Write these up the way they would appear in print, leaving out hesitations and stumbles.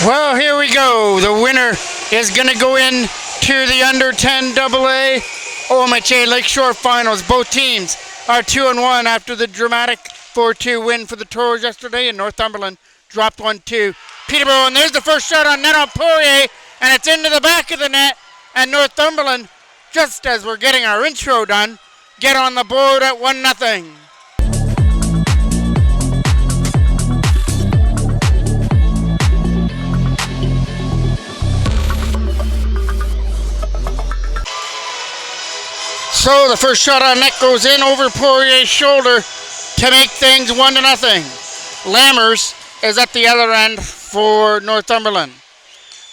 Well, here we go. The winner is going to go in to the under 10 AA OMHA Lakeshore Finals. Both teams are 2-1 after the dramatic 4-2 win for the Toros yesterday, and Northumberland dropped 1-2. Peterborough, and there's the first shot on net on Poirier, and it's into the back of the net, and Northumberland, just as we're getting our intro done, get on the board at 1-0. So the first shot on net goes in over Poirier's shoulder to make things 1-0. Lammers is at the other end for Northumberland.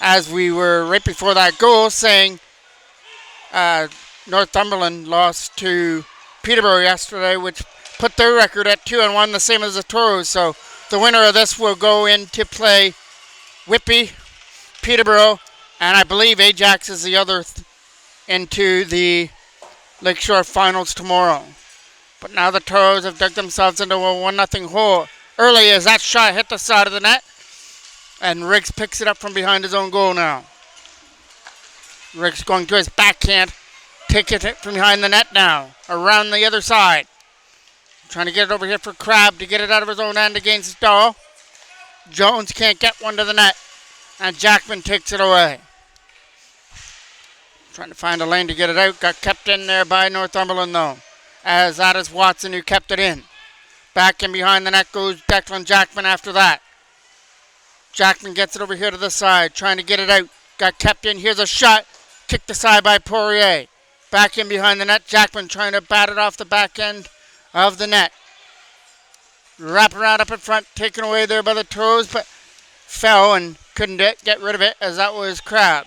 As we were right before that goal saying Northumberland lost to Peterborough yesterday, which put their record at 2-1, the same as the Toros. So the winner of this will go in to play Whitby, Peterborough, and I believe Ajax is the other into the Lakeshore Finals tomorrow. But now the Toros have dug themselves into a 1-0 hole. Early as that shot hit the side of the net, and Riggs picks it up from behind his own goal now. Riggs going to his backhand, take it from behind the net now, around the other side. Trying to get it over here for Crabb to get it out of his own end against Dahl. Jones can't get one to the net, and Jackman takes it away. Trying to find a lane to get it out. Got kept in there by Northumberland though, as that is Watson who kept it in. Back in behind the net goes Declan Jackman after that. Jackman gets it over here to the side, trying to get it out. Got kept in. Here's a shot. Kicked aside by Poirier. Back in behind the net. Jackman trying to bat it off the back end of the net. Wrap around up in front. Taken away there by the Toros, but fell and couldn't get rid of it as that was Crabb.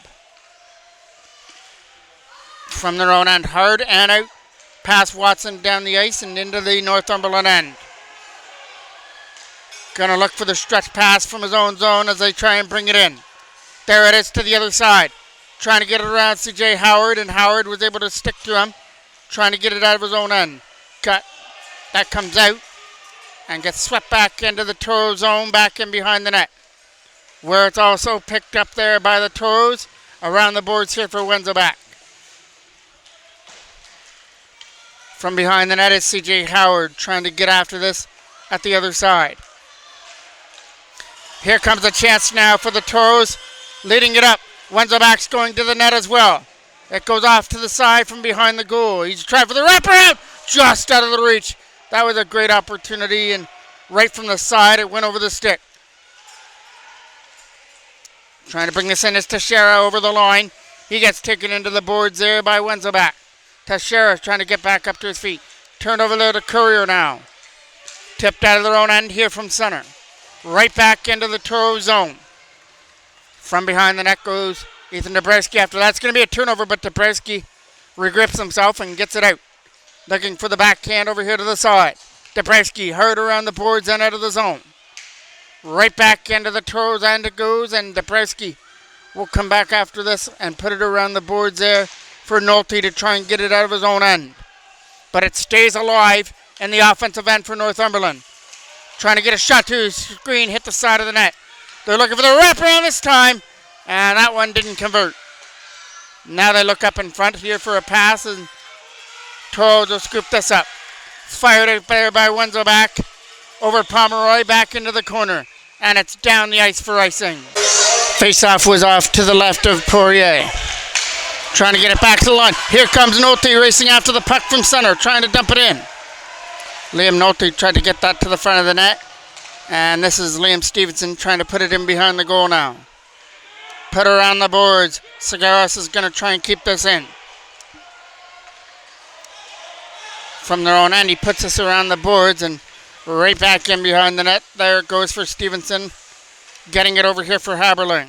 From their own end, hard and out. Past Watson down the ice and into the Northumberland end. Gonna look for the stretch pass from his own zone as they try and bring it in. There it is to the other side. Trying to get it around C.J. Howard, and Howard was able to stick to him. Trying to get it out of his own end. That comes out and gets swept back into the Toro zone, back in behind the net. Where it's also picked up there by the Toros. Around the boards here for Wenzelbach. From behind the net is C.J. Howard trying to get after this at the other side. Here comes a chance now for the Toros, leading it up. Wenzelbach's going to the net as well. It goes off to the side from behind the goal. He's trying for the wraparound, just out of the reach. That was a great opportunity, and right from the side, it went over the stick. Trying to bring this in is Teixeira over the line. He gets taken into the boards there by Wenzelbach. Teixeira trying to get back up to his feet. Turned over there to Courier now. Tipped out of their own end here from center. Right back into the Toro zone. From behind the net goes Ethan Dabrowski. After that's going to be a turnover, but Dabrowski regrips himself and gets it out. Looking for the backhand over here to the side. Dabrowski hard around the boards and out of the zone. Right back into the Toro's end it goes, and Dabrowski will come back after this and put it around the boards there for Nolte to try and get it out of his own end. But it stays alive in the offensive end for Northumberland. Trying to get a shot to his screen, hit the side of the net. They're looking for the wraparound this time, and that one didn't convert. Now they look up in front here for a pass, and Toros will scoop this up. Fired out there by Wenzelbach. Over Pomeroy, back into the corner, and it's down the ice for icing. Face-off was off to the left of Poirier. Trying to get it back to the line. Here comes Nolte racing after the puck from center, trying to dump it in. Liam Nolte tried to get that to the front of the net. And this is Liam Stevenson trying to put it in behind the goal now. Put around the boards. Segaras is going to try and keep this in. From their own end, he puts this around the boards and right back in behind the net. There it goes for Stevenson. Getting it over here for Haberling.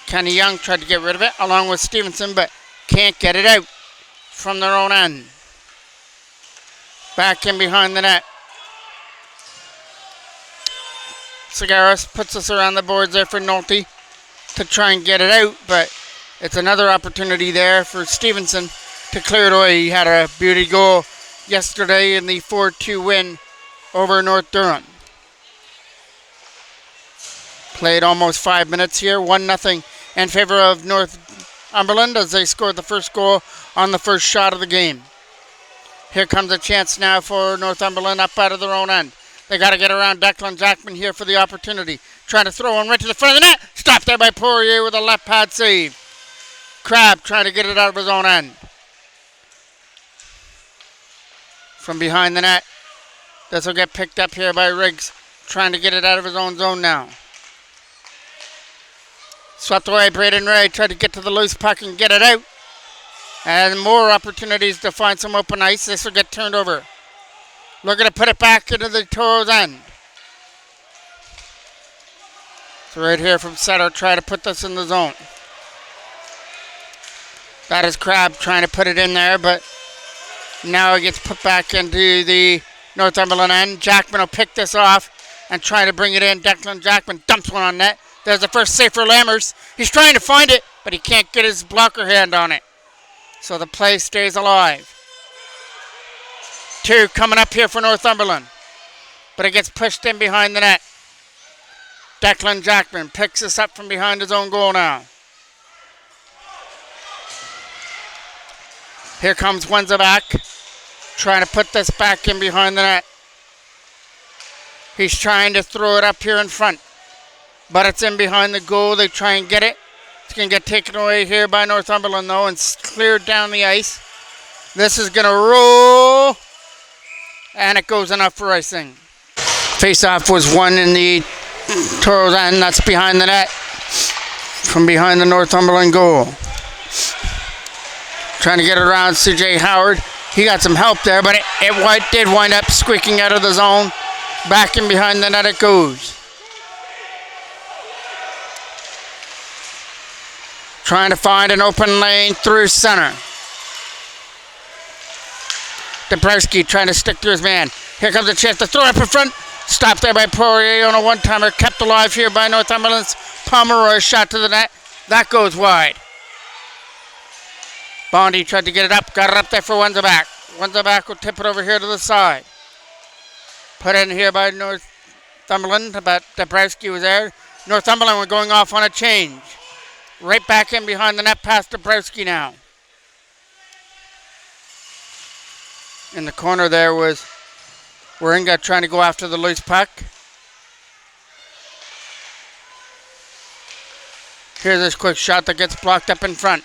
Kenny Young tried to get rid of it along with Stevenson, but can't get it out from their own end. Back in behind the net. Segaras puts us around the boards there for Nolte to try and get it out, but it's another opportunity there for Stevenson to clear it away. He had a beauty goal yesterday in the 4-2 win over North Durham. Played almost 5 minutes here. 1-0 in favor of Northumberland as they scored the first goal on the first shot of the game. Here comes a chance now for Northumberland up out of their own end. They got to get around Declan Jackman here for the opportunity. Trying to throw one right to the front of the net. Stopped there by Poirier with a left pad save. Crabb trying to get it out of his own end. From behind the net. This will get picked up here by Riggs. Trying to get it out of his own zone now. Swept away, Braden Ray tried to get to the loose puck and get it out. And more opportunities to find some open ice. This will get turned over. Looking to put it back into the Toros end. So right here from center, try to put this in the zone. That is Crabb trying to put it in there, but now it gets put back into the Northumberland end. Jackman will pick this off and try to bring it in. Declan Jackman dumps one on net. There's the first save for Lammers. He's trying to find it, but he can't get his blocker hand on it. So the play stays alive. 2 coming up here for Northumberland. But it gets pushed in behind the net. Declan Jackman picks this up from behind his own goal now. Here comes Wenza back. Trying to put this back in behind the net. He's trying to throw it up here in front. But it's in behind the goal. They try and get it. It's going to get taken away here by Northumberland, though, and cleared down the ice. This is going to roll. And it goes enough for icing. Face-off was won in the Toros end. That's behind the net. From behind the Northumberland goal. Trying to get it around CJ Howard. He got some help there, but it did wind up squeaking out of the zone. Back in behind the net it goes. Trying to find an open lane through center. Dabrowski trying to stick to his man. Here comes a chance to throw up in front. Stopped there by Poirier on a one-timer. Kept alive here by Northumberland's Pomeroy. Shot to the net. That goes wide. Bondi tried to get it up. Got it up there for Wenza back. Wenza back will tip it over here to the side. Put in here by Northumberland. But Dabrowski was there. Northumberland were going off on a change. Right back in behind the net past Dabrowski now. In the corner there was Waringa trying to go after the loose puck. Here's this quick shot that gets blocked up in front.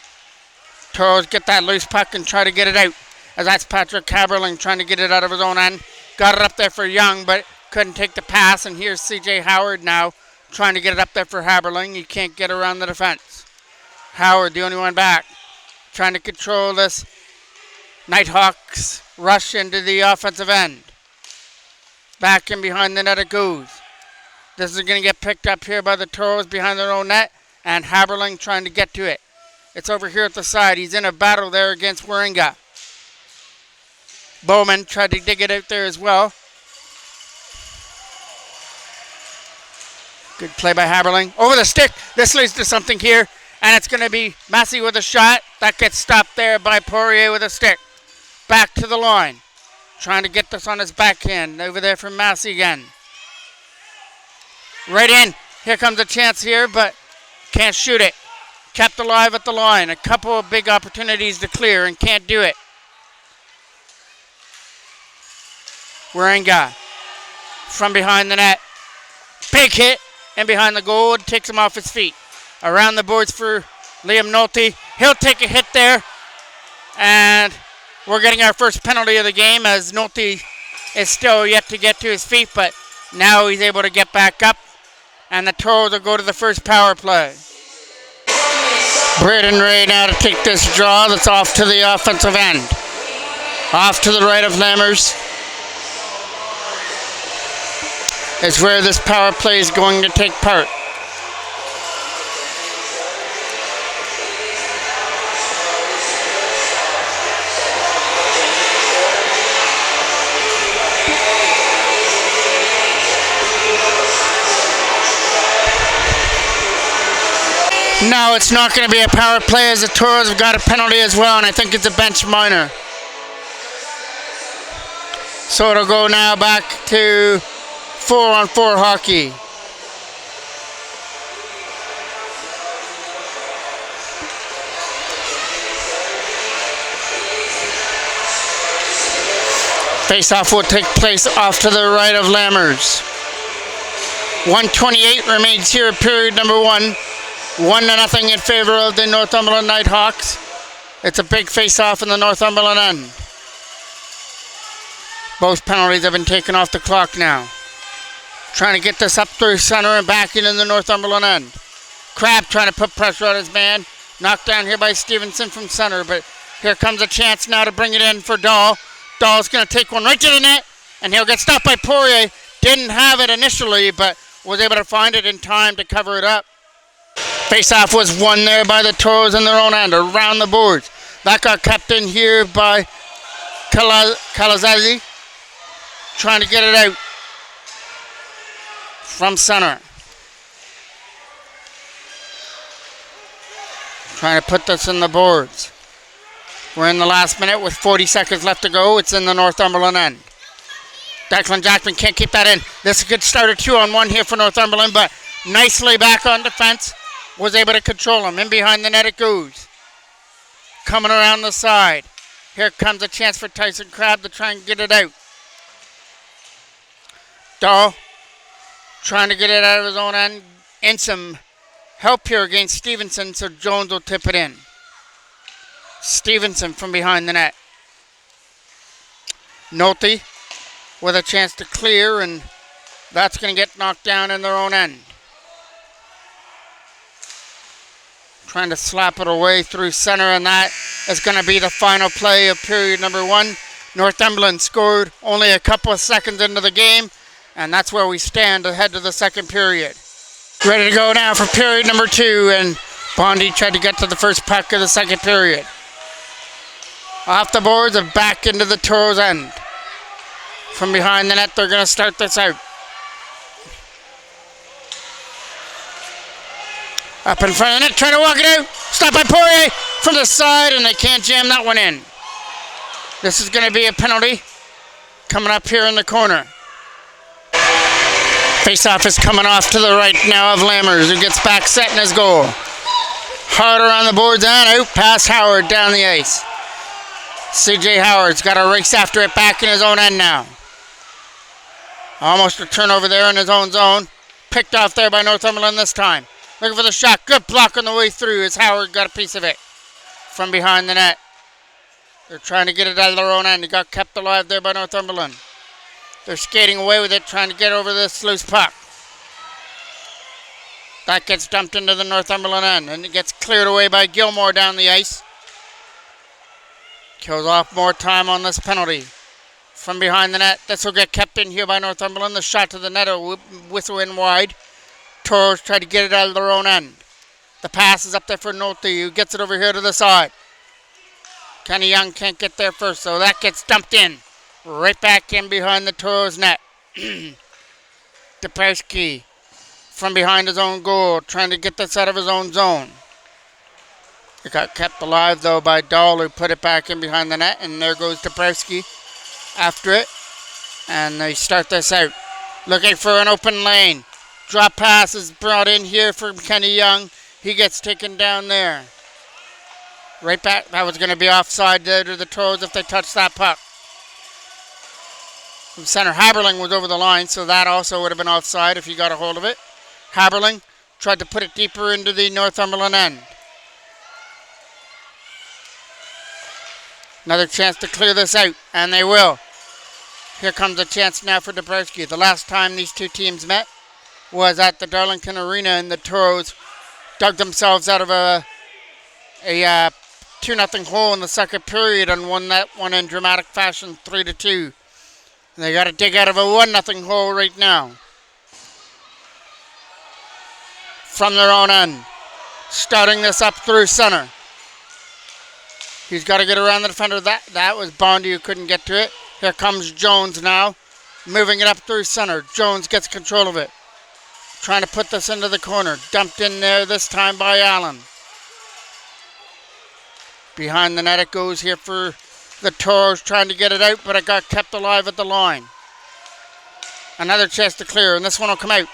Toros get that loose puck and try to get it out. As that's Patrick Haberling trying to get it out of his own end. Got it up there for Young, but couldn't take the pass. And here's CJ Howard now trying to get it up there for Haberling. He can't get around the defense. Howard, the only one back. Trying to control this NightHawks rush into the offensive end. Back in behind the net it goes. This is going to get picked up here by the Toros behind their own net. And Haberling trying to get to it. It's over here at the side. He's in a battle there against Waringa. Bowman tried to dig it out there as well. Good play by Haberling. Over the stick. This leads to something here. And it's going to be Massey with a shot. That gets stopped there by Poirier with a stick. Back to the line. Trying to get this on his backhand. Over there from Massey again. Right in. Here comes a chance here, but can't shoot it. Kept alive at the line. A couple of big opportunities to clear and can't do it. Waringa from behind the net. Big hit and behind the goal. It takes him off his feet. Around the boards for Liam Nolte. He'll take a hit there. And we're getting our first penalty of the game as Nolte is still yet to get to his feet. But now he's able to get back up. And the Toros will go to the first power play. Braden Ray now to take this draw that's off to the offensive end. Off to the right of Lammers is where this power play is going to take part. No, it's not going to be a power play as the Toros have got a penalty as well, and I think it's a bench minor. So it'll go now back to 4-on-4 hockey. Face-off will take place off to the right of Lammers. 1:28 remains here at period number 1. 1-0 in favor of the Northumberland NightHawks. It's a big face-off in the Northumberland end. Both penalties have been taken off the clock now. Trying to get this up through center and back in the Northumberland end. Crabb trying to put pressure on his man. Knocked down here by Stevenson from center, but here comes a chance now to bring it in for Dahl. Dahl's going to take one right to the net, and he'll get stopped by Poirier. Didn't have it initially, but was able to find it in time to cover it up. Face-off was won there by the Toros in their own end, around the boards. That got kept in here by Kalazazi, trying to get it out from center. Trying to put this in the boards. We're in the last minute with 40 seconds left to go. It's in the Northumberland end. Declan Jackman can't keep that in. This is a good start of 2-on-1 here for Northumberland, but nicely back on defense. Was able to control him. In behind the net it goes. Coming around the side. Here comes a chance for Tyson Crabb to try and get it out. Dahl trying to get it out of his own end. In some help here against Stevenson, so Jones will tip it in. Stevenson from behind the net. Nolte with a chance to clear, and that's going to get knocked down in their own end. Trying to slap it away through center, and that is going to be the final play of period number 1. Northumberland scored only a couple of seconds into the game, and that's where we stand ahead to the second period. Ready to go now for period number 2, and Bondi tried to get to the first puck of the second period. Off the boards and back into the Toros end. From behind the net, they're going to start this out. Up in front of the net, trying to walk it out. Stopped by Poirier from the side, and they can't jam that one in. This is going to be a penalty coming up here in the corner. Face-off is coming off to the right now of Lammers, who gets back set in his goal. Harder on the boards and out past Howard down the ice. C.J. Howard's got to race after it back in his own end now. Almost a turnover there in his own zone. Picked off there by Northumberland this time. Looking for the shot. Good block on the way through as Howard got a piece of it from behind the net. They're trying to get it out of their own end. It got kept alive there by Northumberland. They're skating away with it, trying to get over this loose puck. That gets dumped into the Northumberland end, and it gets cleared away by Gilmore down the ice. Kills off more time on this penalty. From behind the net, this will get kept in here by Northumberland. The shot to the net will whistle in wide. Toros try to get it out of their own end. The pass is up there for Nolte, who gets it over here to the side. Kenny Young can't get there first, so that gets dumped in. Right back in behind the Toros net. Depersky from behind his own goal, trying to get this out of his own zone. It got kept alive, though, by Dahl, who put it back in behind the net, and there goes Depersky after it. And they start this out. Looking for an open lane. Drop pass is brought in here from Kenny Young. He gets taken down there. Right back. That was going to be offside there to the Toros if they touched that puck. From center, Haberling was over the line, so that also would have been offside if he got a hold of it. Haberling tried to put it deeper into the Northumberland end. Another chance to clear this out, and they will. Here comes a chance now for Depersky. The last time these two teams met was at the Darlington Arena, and the Toros dug themselves out of a 2-0 hole in the second period and won that one in dramatic fashion, 3-2. They got to dig out of a 1-0 hole right now. From their own end. Starting this up through center. He's got to get around the defender. That was Bondi who couldn't get to it. Here comes Jones now. Moving it up through center. Jones gets control of it. Trying to put this into the corner. Dumped in there this time by Allen. Behind the net it goes here for the Toros, trying to get it out, but it got kept alive at the line. Another chance to clear, and this one will come out.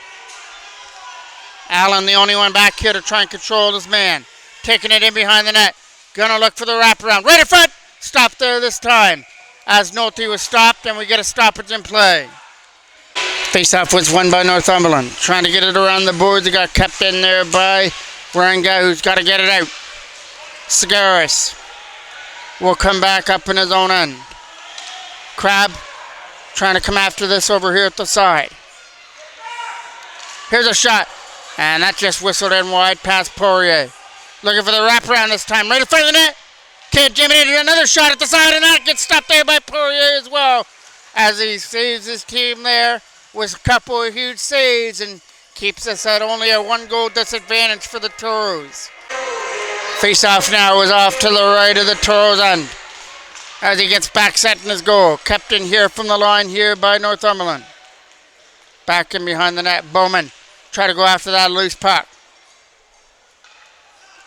Allen, the only one back here to try and control his man. Taking it in behind the net. Gonna look for the wraparound. Right in front! Stopped there this time. as Nolte was stopped, and we get a stoppage in play. Face-off was won by Northumberland. Trying to get it around the boards. It got kept in there by Ranga, who's got to get it out. Cigaris will come back up in his own end. Crab trying to come after this over here at the side. Here's a shot. And that just whistled in wide past Poirier. Looking for the wraparound this time. Right in front of the net. Can't jam it in. Another shot at the side, and that gets stopped there by Poirier as well. As he saves his team there with a couple of huge saves and keeps us at only a 1-goal disadvantage for the Toros. Face-off now is off to the right of the Toros end. As he gets back set in his goal. Kept in here from the line here by Northumberland. Back in behind the net. Bowman try to go after that loose puck.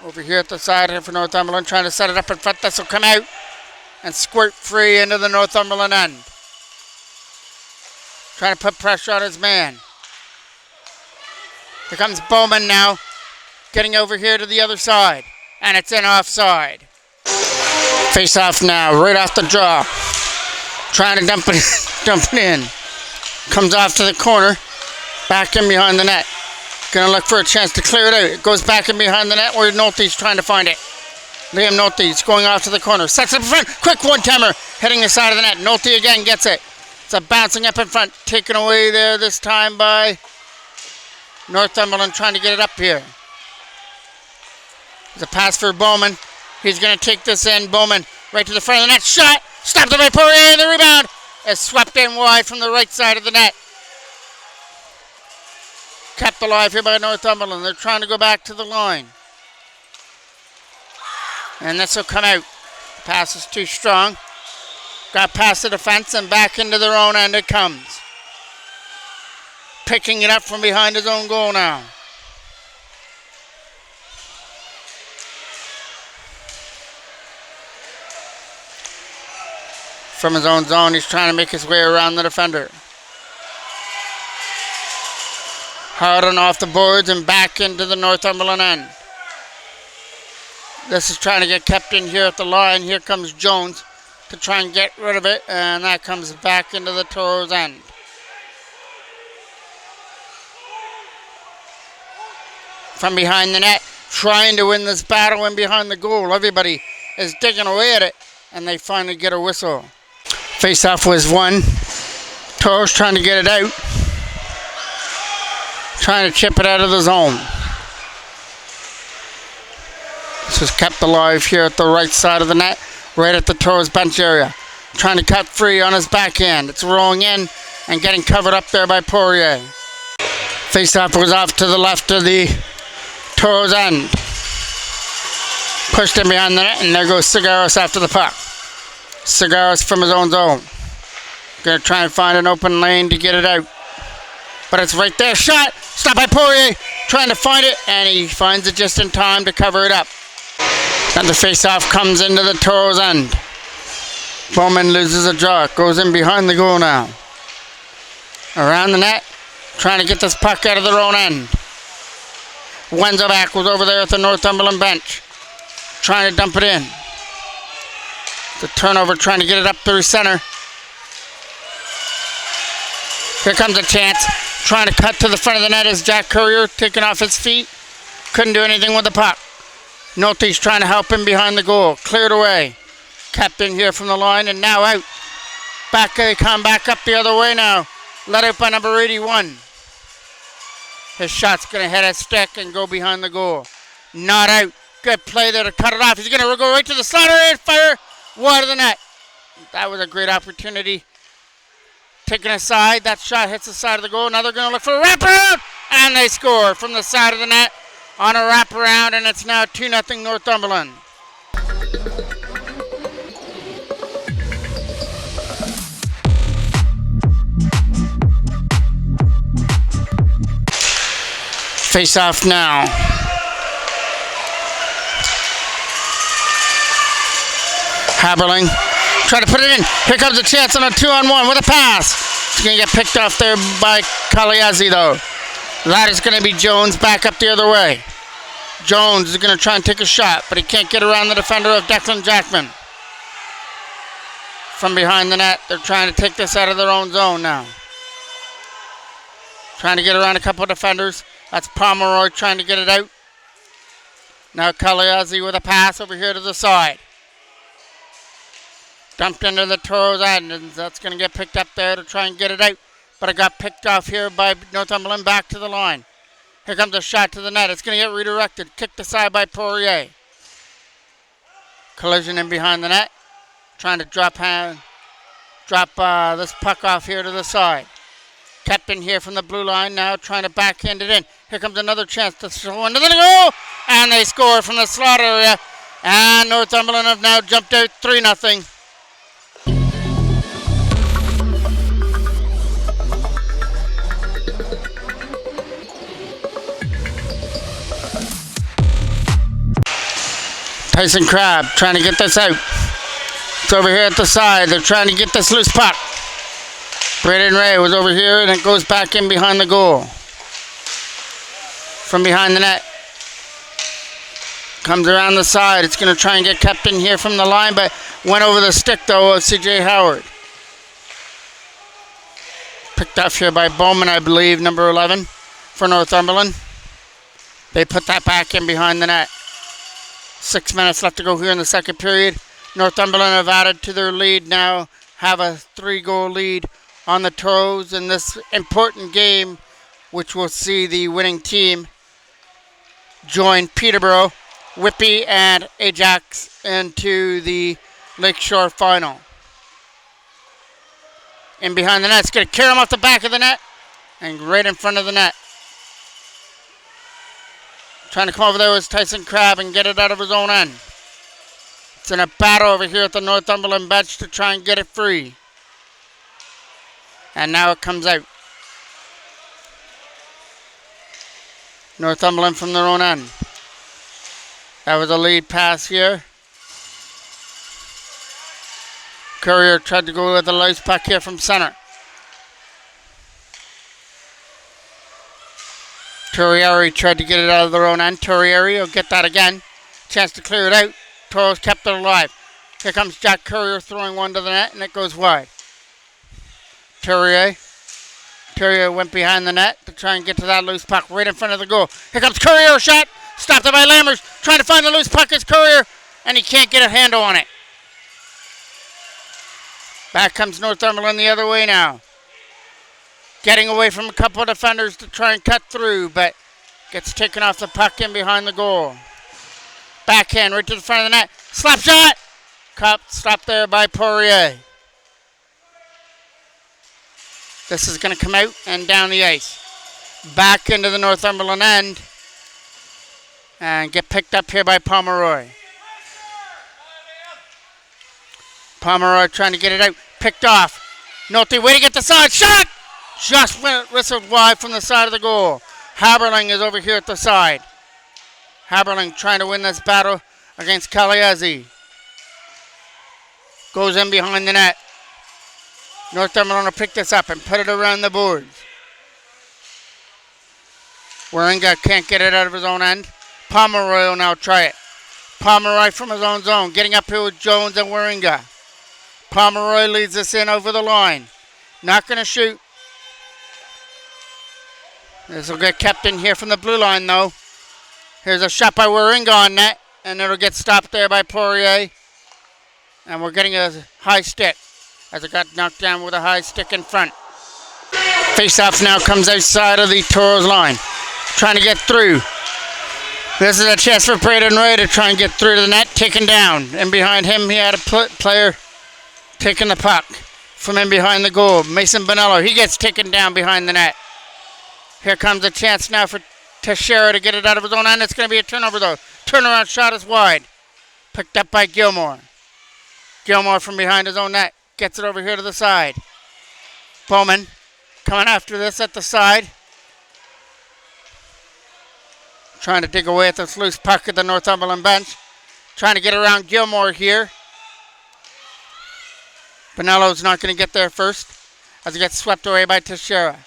Over here at the side here for Northumberland, trying to set it up in front. This will come out and squirt free into the Northumberland end. Trying to put pressure on his man. Here comes Bowman now, getting over here to the other side, and it's in offside. Face off now, right off the draw. Trying to dump it in. Comes off to the corner, back in behind the net. Gonna look for a chance to clear it out. It goes back in behind the net where Nolte's trying to find it. Liam Nolte's going off to the corner. Sets it in front. Quick one-timer hitting the side of the net. Nolte again gets it. It's a bouncing up in front. Taken away there this time by Northumberland trying to get it up here. There's a pass for Bowman. He's gonna take this in. Bowman right to the front of the net. Shot! Stopped by Poirier. The rebound is swept in wide from the right side of the net. Kept alive here by Northumberland. They're trying to go back to the line. And this will come out. The pass is too strong. Got past the defense and back into their own end it comes. Picking it up from behind his own goal now. From his own zone, he's trying to make his way around the defender. Hard and off the boards and back into the Northumberland end. This is trying to get kept in here at the line. Here comes Jones to try and get rid of it, and that comes back into the Toros end. From behind the net, trying to win this battle in behind the goal. Everybody is digging away at it, and they finally get a whistle. Face-off was won. Toros trying to get it out. Trying to chip it out of the zone. This is kept alive here at the right side of the net, right at the Toros bench area. Trying to cut free on his backhand. It's rolling in and getting covered up there by Poirier. Face-off was off to the left of the Toros end. Pushed in behind the net, and there goes Cigaris after the puck. Cigaris from his own zone. Gonna try and find an open lane to get it out. But it's right there. Shot! Stopped by Poirier. Trying to find it, and he finds it just in time to cover it up. Then the face-off comes into the Toros end. Bowman loses a draw. Goes in behind the goal now. Around the net. Trying to get this puck out of their own end. Wenzelback was over there at the Northumberland bench. Trying to dump it in. The turnover, trying to get it up through center. Here comes a chance. Trying to cut to the front of the net is Jack Courier, taking off his feet. Couldn't do anything with the puck. Nolte's trying to help him behind the goal. Cleared away. Kept in here from the line and now out. Back, they come back up the other way now. Let out by number 81. His shot's going to hit a stick and go behind the goal. Not out. Good play there to cut it off. He's going to go right to the slider and fire wide of the net. That was a great opportunity. Taken aside, that shot hits the side of the goal. Now they're going to look for a wraparound, and they score from the side of the net on a wraparound, and it's now 2-0 Northumberland. Face off now. Haberling. Try to put it in. Here comes a chance on a 2-on-1 with a pass. It's going to get picked off there by Kaliazzi, though. That is going to be Jones back up the other way. Jones is going to try and take a shot, but he can't get around the defender of Declan Jackman. from behind the net. They're trying to take this out of their own zone now. Trying to get around a couple of defenders. That's Pomeroy trying to get it out. Now Kaliazi with a pass over here to the side. Dumped into the Toros end, and that's going to get picked up there to try and get it out. But it got picked off here by Northumberland back to the line. Here comes a shot to the net. It's going to get redirected. Kicked aside by Poirier. Collision in behind the net. Trying to drop this puck off here to the side. Kept in here from the blue line now, trying to backhand it in. Here comes another chance to throw into the goal. And they score from the slot area. And Northumberland have now jumped out 3-0. Tyson Crabb trying to get this out. It's over here at the side. They're trying to get this loose puck. Braden Ray was over here, and it goes back in behind the goal. From behind the net. Comes around the side. It's going to try and get kept in here from the line, but went over the stick, though, of C.J. Howard. Picked up here by Bowman, I believe, number 11 for Northumberland. They put that back in behind the net. 6 minutes left to go here in the second period. Northumberland have added to their lead now, have a 3-goal lead on the Toros in this important game, which will see the winning team join Peterborough, Whitby, and Ajax into the Lakeshore final. In behind the net, it's going to carry him off the back of the net and right in front of the net. Trying to come over there was Tyson Crabb and get it out of his own end. It's in a battle over here at the Northumberland bench to try and get it free. And now it comes out. Northumberland from their own end. That was a lead pass here. Courier tried to go with the loose puck here from center. Torrieri tried to get it out of their own end. Torrieri will get that again. Chance to clear it out. Toros kept it alive. Here comes Jack Courier throwing one to the net, and it goes wide. Torrier went behind the net to try and get to that loose puck right in front of the goal. Here comes Courier, shot. Stopped it by Lammers. Trying to find the loose puck is Courier, and he can't get a handle on it. Back comes Northumberland the other way now. Getting away from a couple of defenders to try and cut through, but gets taken off the puck in behind the goal. Backhand right to the front of the net. Slap shot! Stopped there by Poirier. This is going to come out and down the ice. Back into the Northumberland end. And get picked up here by Pomeroy. Pomeroy trying to get it out. Picked off. Nolte waiting at the side. Shot! Just whistled wide from the side of the goal. Haberling is over here at the side. Haberling trying to win this battle against Kaliazi. Goes in behind the net. Northumberland will pick this up and put it around the boards. Warringah can't get it out of his own end. Pomeroy will now try it. Pomeroy from his own zone. Getting up here with Jones and Warringah. Pomeroy leads us in over the line. Not going to shoot. This will get kept in here from the blue line, though. Here's a shot by Warringah on net, and it'll get stopped there by Poirier. And we're getting a high stick, as it got knocked down with a high stick in front. Face-off now comes outside of the Toros line. Trying to get through. This is a chance for Braden Ray to try and get through to the net, taken down. And behind him, he had a player taking the puck from in behind the goal. Mason Bonello, he gets taken down behind the net. Here comes a chance now for Teixeira to get it out of his own end. It's going to be a turnover, though. Turnaround shot is wide. Picked up by Gilmore. Gilmore from behind his own net. Gets it over here to the side. Bowman coming after this at the side. Trying to dig away at this loose puck at the Northumberland bench. Trying to get around Gilmore here. Bonello's not going to get there first as he gets swept away by Teixeira.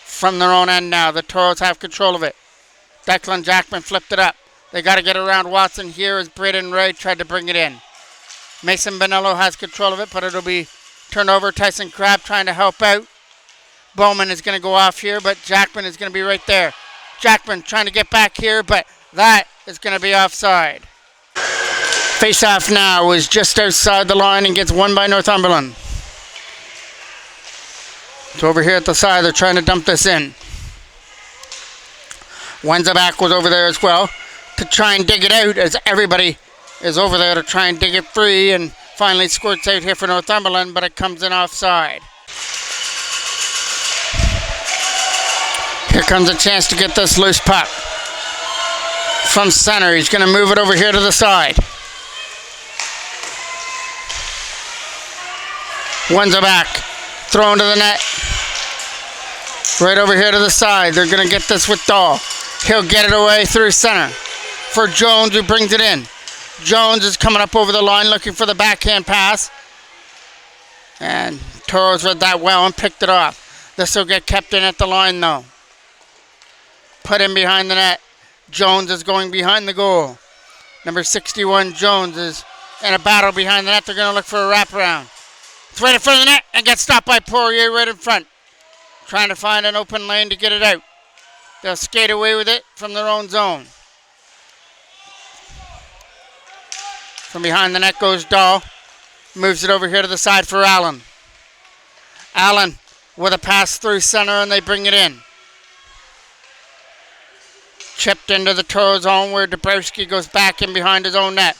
From their own end now, the Toros have control of it. Declan Jackman flipped it up. They got to get around Watson here as Braden Ray tried to bring it in. Mason Bonello has control of it, but it'll be turned over. Tyson Crabb trying to help out. Bowman is going to go off here, but Jackman is going to be right there. Jackman trying to get back here, but that is going to be offside. Face-off now is just outside the line and gets won by Northumberland. It's over here at the side. They're trying to dump this in. Wenzelbach was over there as well to try and dig it out, as everybody is over there to try and dig it free, and finally squirts out here for Northumberland, but it comes in offside. Here comes a chance to get this loose puck. From center, he's going to move it over here to the side. Wenzelbach, thrown to the net. Right over here to the side. They're going to get this with Dahl. He'll get it away through center for Jones, who brings it in. Jones is coming up over the line looking for the backhand pass. And Toros read that well and picked it off. This will get kept in at the line though. Put in behind the net. Jones is going behind the goal. Number 61, Jones, is in a battle behind the net. They're going to look for a wraparound. It's right in front of the net and gets stopped by Poirier right in front. Trying to find an open lane to get it out. They'll skate away with it from their own zone. From behind the net goes Dahl. Moves it over here to the side for Allen. Allen with a pass through center and they bring it in. Chipped into the Toros zone where Dabrowski goes back in behind his own net.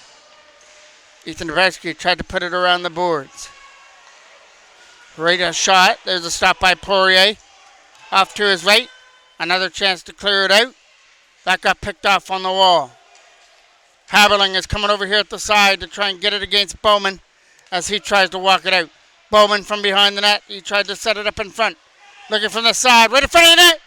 Ethan Dabrowski tried to put it around the boards. Right a shot. There's a stop by Poirier. Off to his right. Another chance to clear it out. That got picked off on the wall. Haberling is coming over here at the side to try and get it against Bowman as he tries to walk it out. Bowman from behind the net. He tried to set it up in front. Looking from the side. Right in front of the net.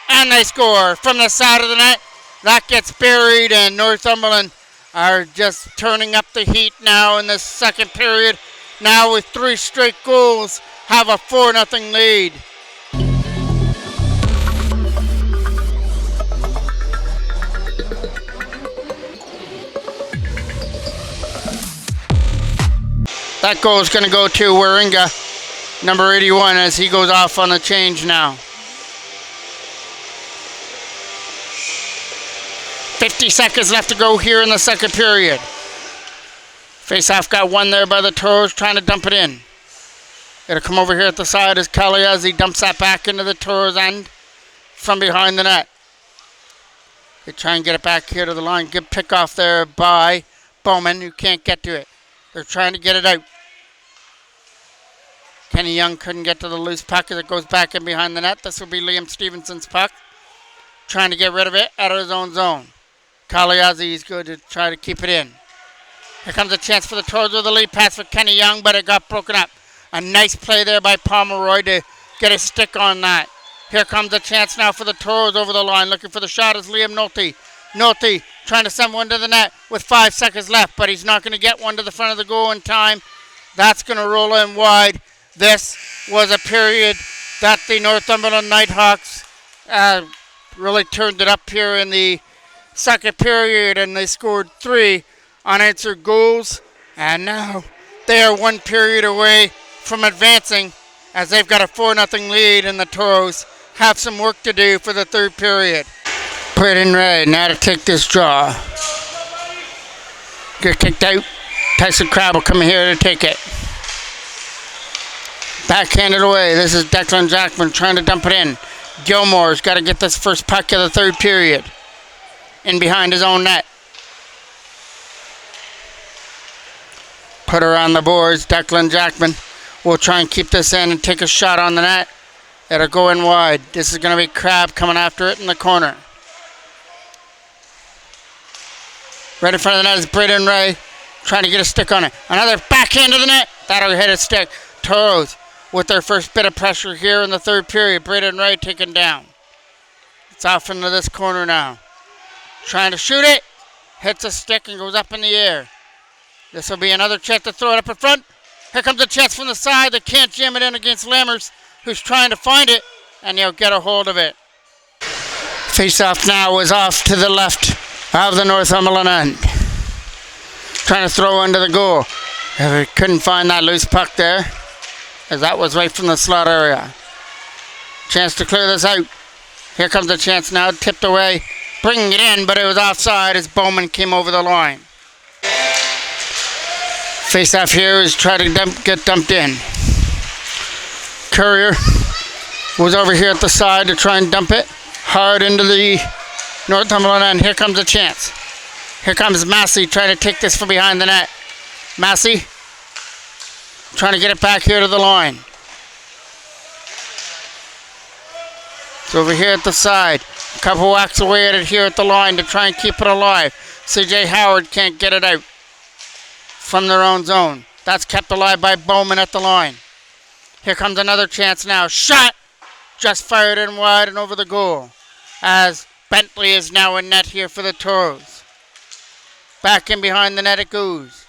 And they score from the side of the net. That gets buried, and Northumberland are just turning up the heat now in the second period. Now with 3 straight goals, have a 4-0 lead. That goal is going to go to Waringa, number 81, as he goes off on the change now. 50 seconds left to go here in the second period. Face-off got won there by the Toros, trying to dump it in. It'll come over here at the side as Kaliazzi dumps that back into the Toros end from behind the net. They try and get it back here to the line. Good pick off there by Bowman, who can't get to it. They're trying to get it out. Kenny Young couldn't get to the loose puck as it goes back in behind the net. This will be Liam Stevenson's puck. Trying to get rid of it out of his own zone. Kaliazzi is good to try to keep it in. Here comes a chance for the Toros with a lead pass for Kenny Young, but it got broken up. A nice play there by Pomeroy to get a stick on that. Here comes a chance now for the Toros over the line. Looking for the shot is Liam Nolte. Nolte trying to send one to the net with 5 seconds left, but he's not going to get one to the front of the goal in time. That's going to roll in wide. This was a period that the Northumberland NightHawks really turned it up here in the second period, and they scored 3 unanswered goals, and now they are 1 period away from advancing as they've got a 4-0 lead, and the Toros have some work to do for the third period. Put in red now to take this draw. Get kicked out. Tyson Crabb will come here to take it. Backhanded away. This is Declan Jackman trying to dump it in. Gilmore's got to get this first puck of the third period. In behind his own net. Put her on the boards. Declan Jackman will try and keep this in and take a shot on the net. It'll go in wide. This is going to be Crabb coming after it in the corner. Right in front of the net is Braden Ray trying to get a stick on it. Another backhand to the net. That'll hit a stick. Toros with their first bit of pressure here in the third period. Braden Ray taken down. It's off into this corner now. Trying to shoot it. Hits a stick and goes up in the air. This will be another chance to throw it up in front. Here comes a chance from the side. They can't jam it in against Lammers, who's trying to find it, and he'll get a hold of it. Face-off now is off to the left of the Northumberland end. Trying to throw into the goal. Couldn't find that loose puck there, as that was right from the slot area. Chance to clear this out. Here comes the chance now, tipped away, bringing it in, but it was offside as Bowman came over the line. Face-off here is trying to get dumped in. Courier was over here at the side to try and dump it hard into the Northumberland end. Here comes a chance. Here comes Massey trying to take this from behind the net. Massey trying to get it back here to the line. It's over here at the side. A couple whacks away at it here at the line to try and keep it alive. CJ Howard can't get it out from their own zone. That's kept alive by Bowman at the line. Here comes another chance now. Shot! Just fired in wide and over the goal, as Bentley is now in net here for the Toros. Back in behind the net it goes.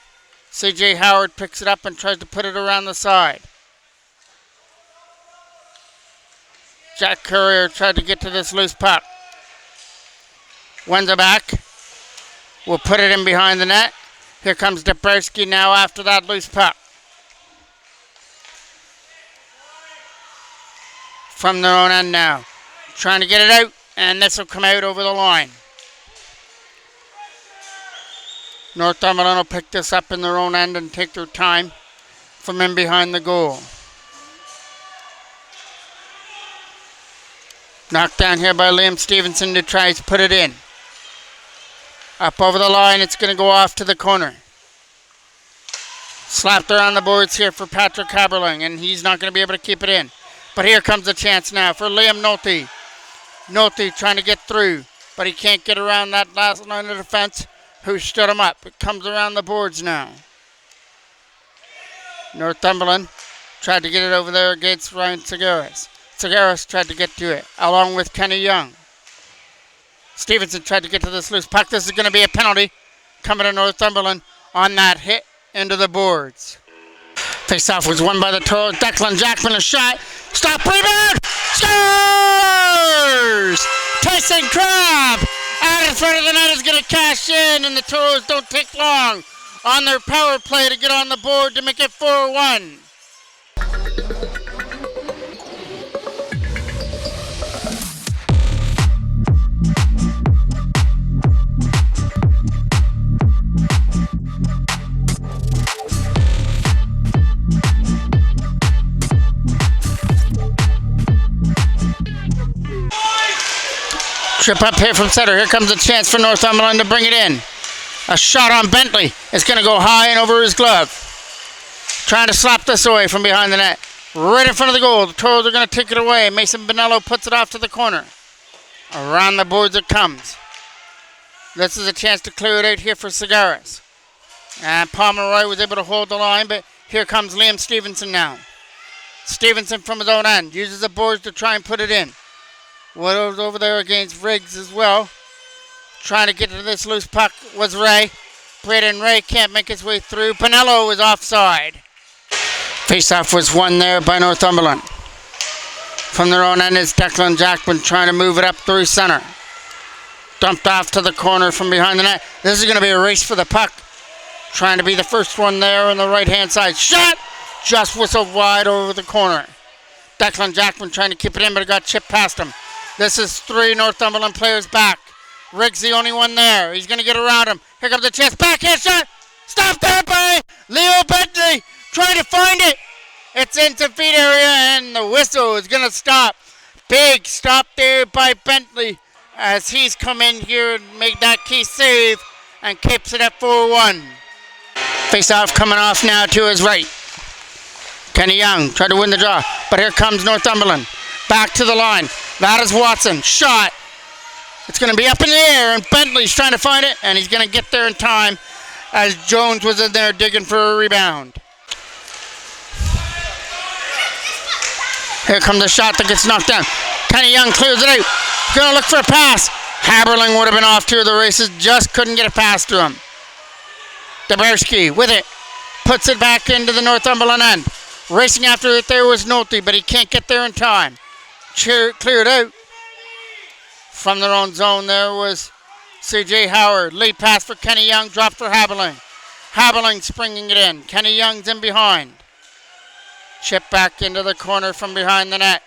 CJ Howard picks it up and tries to put it around the side. Jack Courier tried to get to this loose puck. Wins it back. Will put it in behind the net. Here comes Dabrowski now after that loose puck. From their own end now. Trying to get it out, and this will come out over the line. Northumberland will pick this up in their own end and take their time from in behind the goal. Knocked down here by Liam Stevenson to try to put it in. Up over the line, it's going to go off to the corner. Slapped around the boards here for Patrick Haberling, and he's not going to be able to keep it in. But here comes a chance now for Liam Nolte. Nolte trying to get through, but he can't get around that last line of defense who stood him up. It comes around the boards now. Northumberland tried to get it over there against Ryan Segaris. Segaris tried to get to it, along with Kenny Young. Stevenson tried to get to this loose puck. This is going to be a penalty coming to Northumberland on that hit into the boards. Face-off was won by the Toros. Declan Jackman, a shot. Stop, rebound! Scores! Tyson Crabb out in front of the net is going to cash in, and the Toros don't take long on their power play to get on the board to make it 4-1. Trip up here from center. Here comes a chance for Northumberland to bring it in. A shot on Bentley. It's going to go high and over his glove. Trying to slap this away from behind the net. Right in front of the goal. The Toros are going to take it away. Mason Bonello puts it off to the corner. Around the boards it comes. This is a chance to clear it out here for Segaris. And Pomeroy was able to hold the line, but here comes Liam Stevenson now. Stevenson from his own end. Uses the boards to try and put it in. Was over there against Riggs as well. Trying to get to this loose puck was Ray. Braden Ray can't make his way through. Pinello was offside. Face-off was won there by Northumberland. From their own end is Declan Jackman trying to move it up through center. Dumped off to the corner from behind the net. This is going to be a race for the puck. Trying to be the first one there on the right-hand side. Shot! Just whistled wide over the corner. Declan Jackman trying to keep it in, but it got chipped past him. This is 3 Northumberland players back. Riggs the only one there. He's going to get around him. Here comes the chance. Backhand shot. Stopped there by Leo Bentley. Trying to find it. It's into feet area, and the whistle is going to stop. Big stop there by Bentley as he's come in here and made that key save and keeps it at 4-1. Face-off coming off now to his right. Kenny Young tried to win the draw, but here comes Northumberland. Back to the line. That is Watson. Shot. It's going to be up in the air, and Bentley's trying to find it, and he's going to get there in time as Jones was in there digging for a rebound. Here comes the shot that gets knocked down. Kenny Young clears it out. Going to look for a pass. Haberling would have been off to the races, just couldn't get a pass to him. Dabrowski with it. Puts it back into the Northumberland end. Racing after it there was Nolte, but he can't get there in time. Cleared out. From their own zone there was C.J. Howard, lead pass for Kenny Young, drop for Haberling. Haberling springing it in. Kenny Young's in behind. Chip back into the corner from behind the net.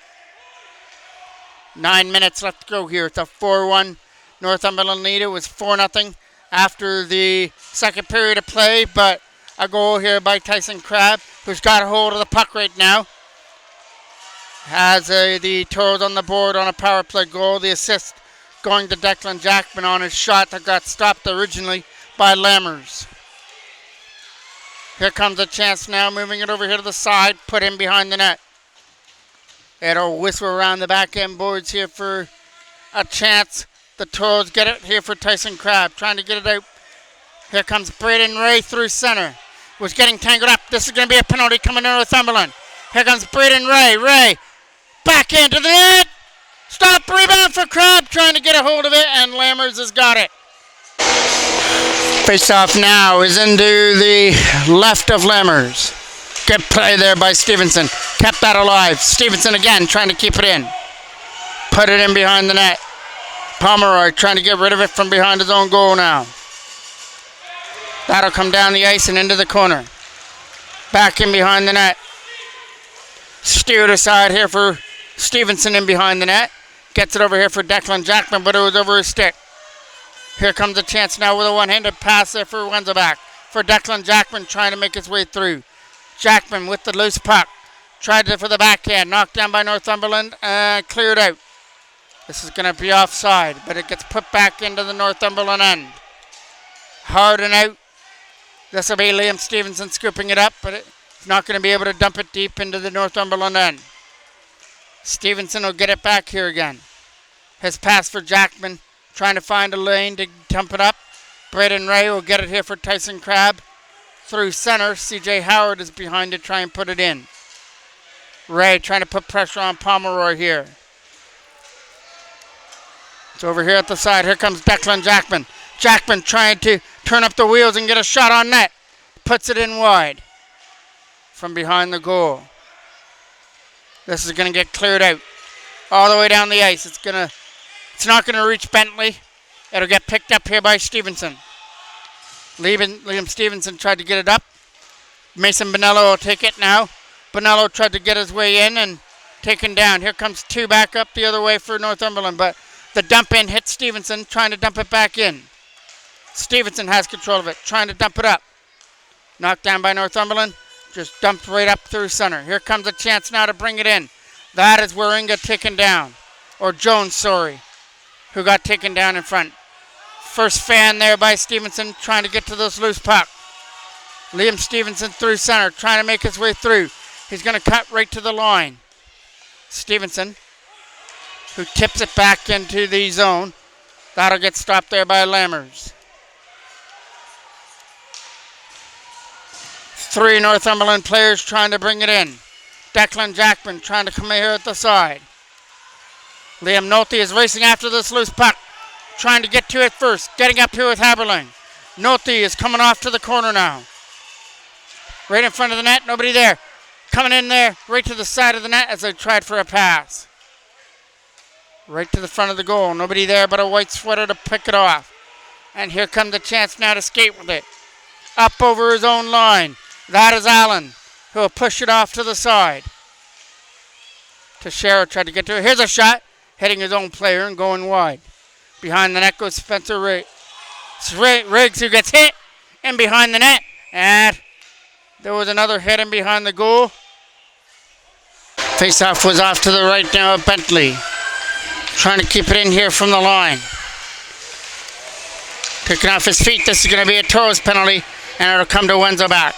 9 minutes left to go here. It's a 4-1 Northumberland lead. It was 4-0 after the second period of play, but a goal here by Tyson Crabb, who's got a hold of the puck right now. Has the Toros on the board on a power play goal. The assist going to Declan Jackman on his shot that got stopped originally by Lammers. Here comes a chance now, moving it over here to the side, put in behind the net. It'll whistle around the back end boards here for a chance. The Toros get it here for Tyson Crabb, trying to get it out. Here comes Braden Ray through center. Was getting tangled up. This is going to be a penalty coming in Northumberland. Here comes Braden Ray. Ray back into the net. Stop, rebound for Crabb, trying to get a hold of it, and Lammers has got it. Face-off now is into the left of Lammers. Good play there by Stevenson. Kept that alive. Stevenson again trying to keep it in. Put it in behind the net. Pomeroy trying to get rid of it from behind his own goal now. That'll come down the ice and into the corner. Back in behind the net. Steered aside here for Stevenson in behind the net. Gets it over here for Declan Jackman, but it was over his stick. Here comes a chance now with a one-handed pass there for Wenzelbach. For Declan Jackman trying to make his way through. Jackman with the loose puck. Tried it for the backhand. Knocked down by Northumberland and cleared out. This is going to be offside, but it gets put back into the Northumberland end. Hard and out. This will be Liam Stevenson scooping it up, but he's not going to be able to dump it deep into the Northumberland end. Stevenson will get it back here again. His pass for Jackman, trying to find a lane to dump it up. Braden Ray will get it here for Tyson Crabb. Through center, C.J. Howard is behind to try and put it in. Ray trying to put pressure on Pomeroy here. It's over here at the side. Here comes Declan Jackman. Jackman trying to turn up the wheels and get a shot on net. Puts it in wide from behind the goal. This is going to get cleared out all the way down the ice. It's not going to reach Bentley. It'll get picked up here by Stevenson. Liam Stevenson tried to get it up. Mason Bonello will take it now. Bonello tried to get his way in and taken down. Here comes two back up the other way for Northumberland, but the dump in hits Stevenson, trying to dump it back in. Stevenson has control of it, trying to dump it up. Knocked down by Northumberland, just dumped right up through center. Here comes a chance now to bring it in. That is Waringa taken down, or Jones, sorry, who got taken down in front. First fan there by Stevenson, trying to get to this loose puck. Liam Stevenson through center, trying to make his way through. He's going to cut right to the line. Stevenson, who tips it back into the zone. That'll get stopped there by Lammers. 3 Northumberland players trying to bring it in. Declan Jackman trying to come here at the side. Liam Nolte is racing after this loose puck, trying to get to it first. Getting up here with Haberling. Nolte is coming off to the corner now. Right in front of the net, nobody there. Coming in there, right to the side of the net as they tried for a pass. Right to the front of the goal. Nobody there but a white sweater to pick it off. And here comes the chance now to skate with it. Up over his own line. That is Allen, who will push it off to the side. Teixeira tried to get to it. Here's a shot, hitting his own player and going wide. Behind the net goes Spencer Riggs. Riggs, who gets hit in behind the net. And there was another hit in behind the goal. Face-off was off to the right now of Bentley. Trying to keep it in here from the line. Picking off his feet. This is going to be a Toros penalty, and it'll come to Wenzelbach.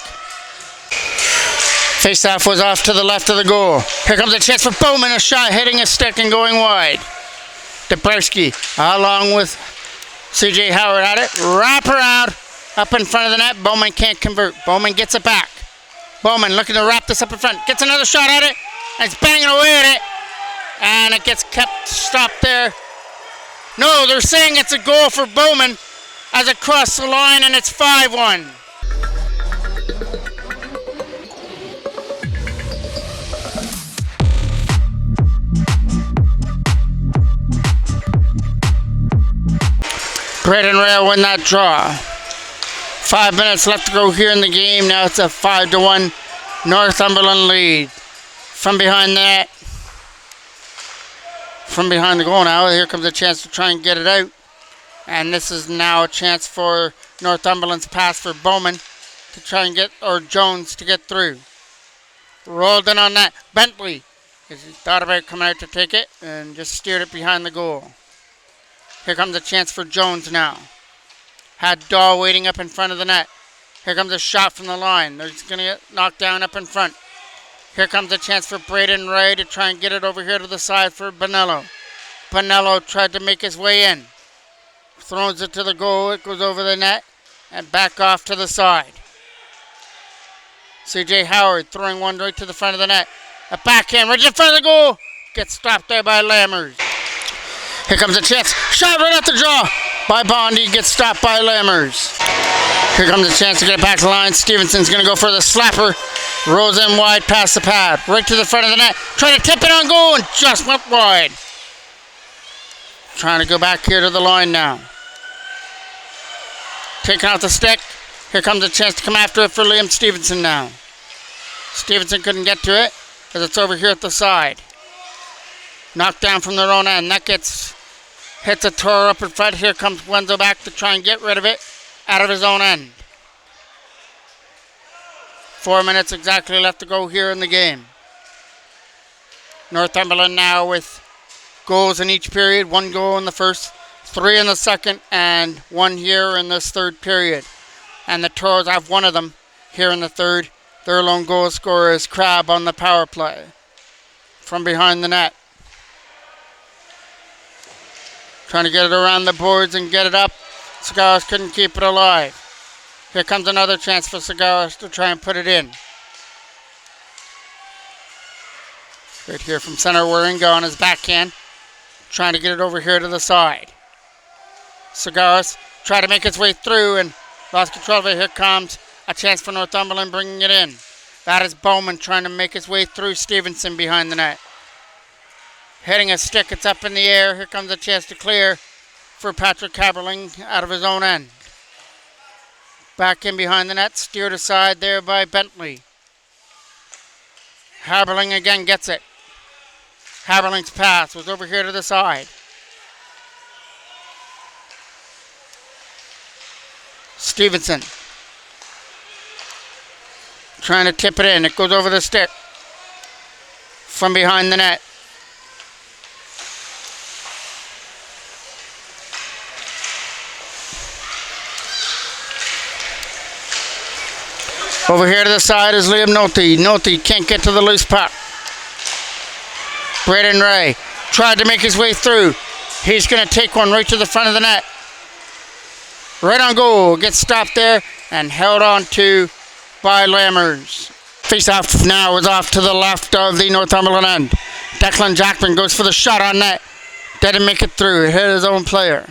Face-off was off to the left of the goal. Here comes a chance for Bowman. A shot hitting a stick and going wide. Dabrowski along with C.J. Howard at it. Wrap around up in front of the net. Bowman can't convert. Bowman gets it back. Bowman looking to wrap this up in front. Gets another shot at it. And it's banging away at it. And it gets kept stopped there. No, they're saying it's a goal for Bowman as it crossed the line, and it's 5-1. Braden Ray win that draw. 5 minutes left to go here in the game. Now it's a 5-1 Northumberland lead. From behind the net. From behind the goal now. Here comes a chance to try and get it out. And this is now a chance for Northumberland's pass for Bowman to try and get, or Jones to get through. Rolled in on that. Bentley, because he thought about coming out to take it and just steered it behind the goal. Here comes a chance for Jones now. Had Daw waiting up in front of the net. Here comes a shot from the line. They're just going to get knocked down up in front. Here comes a chance for Braden Ray to try and get it over here to the side for Bonello. Bonello tried to make his way in. Throws it to the goal. It goes over the net and back off to the side. C.J. Howard throwing one right to the front of the net. A backhand right to the front of the goal. Gets stopped there by Lammers. Here comes a chance. Shot right at the draw by Bondi. Gets stopped by Lammers. Here comes a chance to get it back to the line. Stevenson's going to go for the slapper. Rolls in wide past the pad. Right to the front of the net. Trying to tip it on goal and just went wide. Trying to go back here to the line now. Taking out the stick. Here comes a chance to come after it for Liam Stevenson now. Stevenson couldn't get to it because it's over here at the side. Knocked down from their own end. That hits a Toro up in front. Here comes Wenzel back to try and get rid of it out of his own end. 4 minutes exactly left to go here in the game. Northumberland now with goals in each period. 1 goal in the first, 3 in the second, and 1 here in this third period. And the Toros have 1 of them here in the third. Their lone goal scorer is Crabb on the power play from behind the net. Trying to get it around the boards and get it up. Cigaros couldn't keep it alive. Here comes another chance for Cigaros to try and put it in. Right here from center, Waringa on his backhand. Trying to get it over here to the side. Cigaros tried to make its way through and lost control of it. Here comes a chance for Northumberland bringing it in. That is Bowman trying to make his way through Stevenson behind the net. Hitting a stick, it's up in the air. Here comes a chance to clear for Patrick Haberling out of his own end. Back in behind the net, steered aside there by Bentley. Haberling again gets it. Haberling's pass was over here to the side. Stevenson trying to tip it in. It goes over the stick from behind the net. Over here to the side is Liam Nolte. Nolte can't get to the loose puck. Braden Ray tried to make his way through. He's going to take one right to the front of the net. Right on goal. Gets stopped there and held on to by Lammers. Face-off now is off to the left of the Northumberland end. Declan Jackman goes for the shot on net. Didn't make it through. It hit his own player.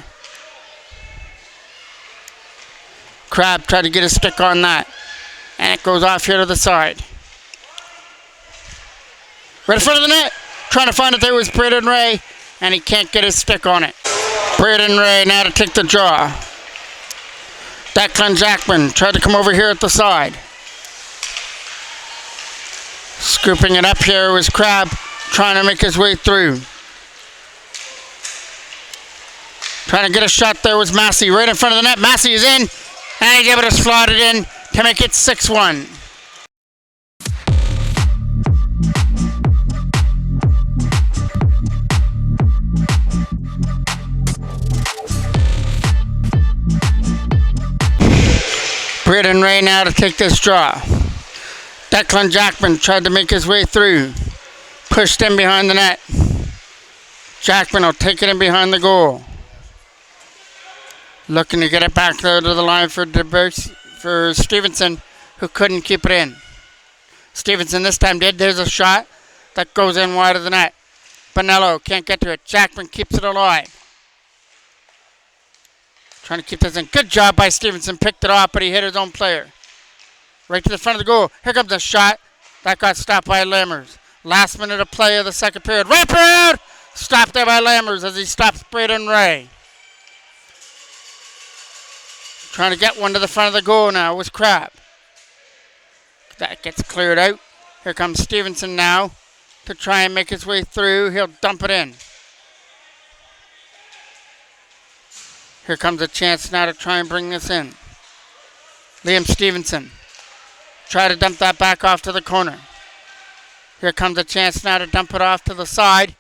Crabb tried to get a stick on that. And it goes off here to the side. Right in front of the net. Trying to find it there was Braden Ray. And he can't get his stick on it. Braden Ray now to take the draw. Declan Jackman tried to come over here at the side. Scooping it up here was Crabb trying to make his way through. Trying to get a shot there was Massey right in front of the net. Massey is in. And he's able to slot it in to make it 6-1. Braden Ray now to take this draw. Declan Jackman tried to make his way through. Pushed in behind the net. Jackman will take it in behind the goal. Looking to get it back there to the line for Stevenson, who couldn't keep it in. Stevenson this time did. There's a shot that goes in wide of the net. Bonello can't get to it. Jackman keeps it alive. Trying to keep this in. Good job by Stevenson. Picked it off, but he hit his own player. Right to the front of the goal. Here comes a shot. That got stopped by Lammers. Last minute of play of the second period. Wrap around! Stopped there by Lammers as he stops Braden Ray. Trying to get one to the front of the goal now was Crab. That gets cleared out. Here comes Stevenson now to try and make his way through. He'll dump it in. Here comes a chance now to try and bring this in. Liam Stevenson. Try to dump that back off to the corner. Here comes a chance now to dump it off to the side.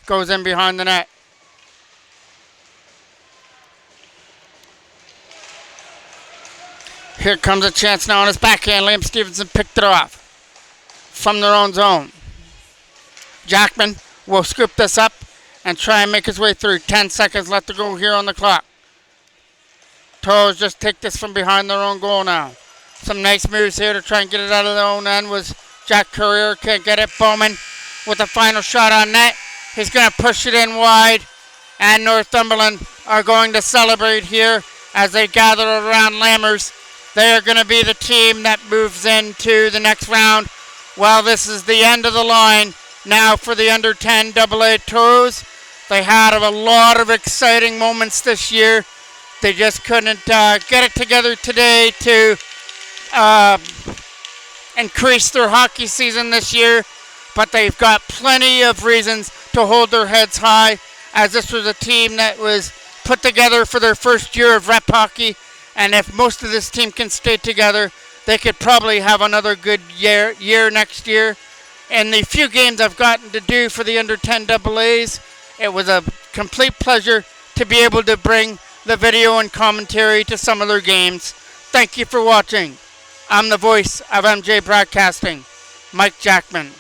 Goes in behind the net. Here comes a chance now on his backhand. Liam Stevenson picked it off from their own zone. Jackman will scoop this up and try and make his way through. 10 seconds left to go here on the clock. Toros just take this from behind their own goal now. Some nice moves here to try and get it out of their own end was Jack Courier. Can't get it. Bowman with the final shot on net. He's going to push it in wide. And Northumberland are going to celebrate here as they gather around Lammers. They are going to be the team that moves into the next round. Well, this is the end of the line now for the under 10 AA Toros. They had a lot of exciting moments this year. They just couldn't get it together today to increase their hockey season this year. But they've got plenty of reasons to hold their heads high, as this was a team that was put together for their first year of rep hockey. And if most of this team can stay together, they could probably have another good year next year. In the few games I've gotten to do for the under 10 AAs, it was a complete pleasure to be able to bring the video and commentary to some of their games. Thank you for watching. I'm the voice of MJ Broadcasting, Mike Jackman.